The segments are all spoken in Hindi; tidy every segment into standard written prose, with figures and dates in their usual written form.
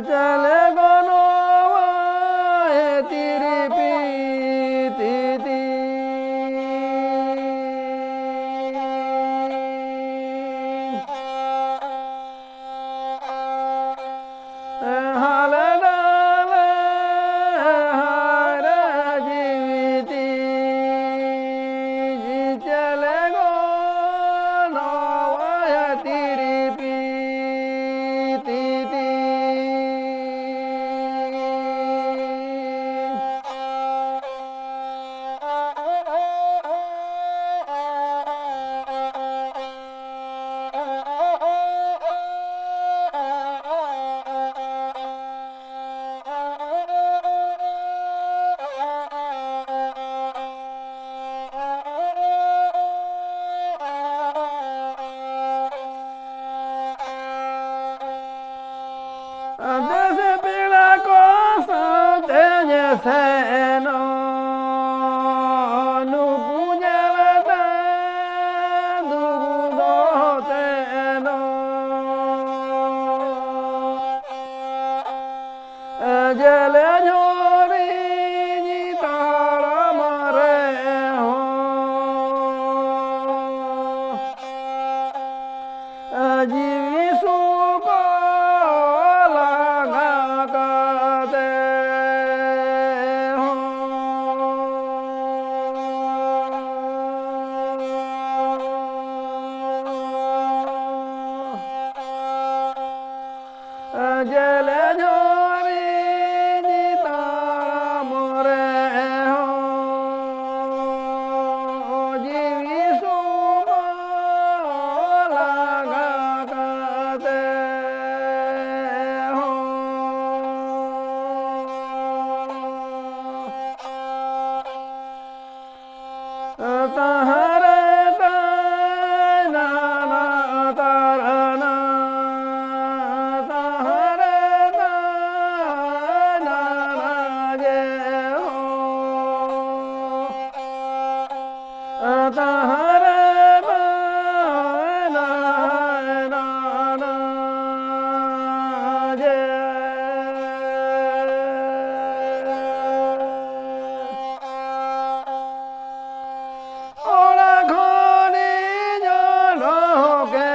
चले गनो तेरी पीती हाल डाल हर जीविती चले गनो तेरी पीती Desde pila cosa teñe seno nu puñalata dugudo teno jele ñori ni tara mare ho jivi supa जले झोरी नी तारा मोरे हो जीवी सुबह लगा करते हो तहरे ताना तारना तहरे बना नाना जे ओला खोनी जो ढोके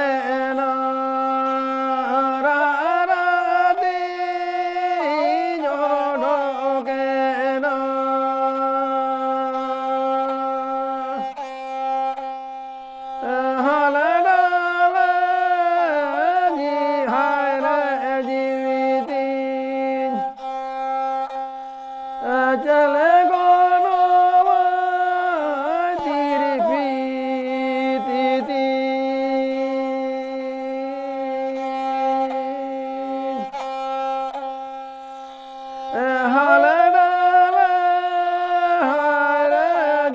ना राती जो ढोके ना हाल डाल जी हाय जीविती चले गोनो तेरी पीती हाल डाल हाय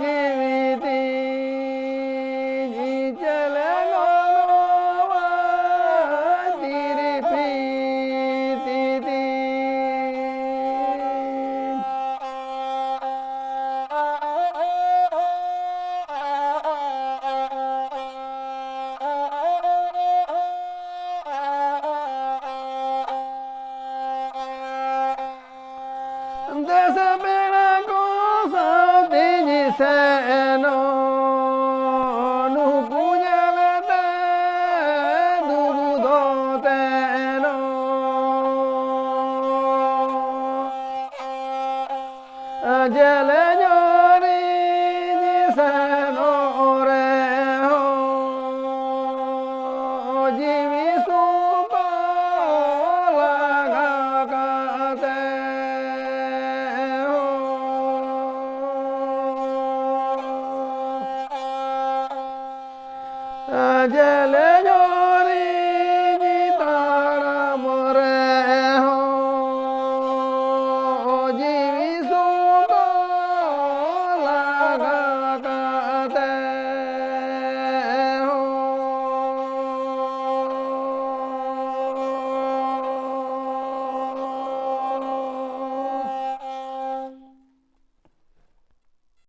जीविती चले गोनो तेरी पीती देश बेड़ा को साथी सेनो नु पूजलते दुगुदो तेनो जले जोरी सेनो रे हो जीवी सुपा लगा जय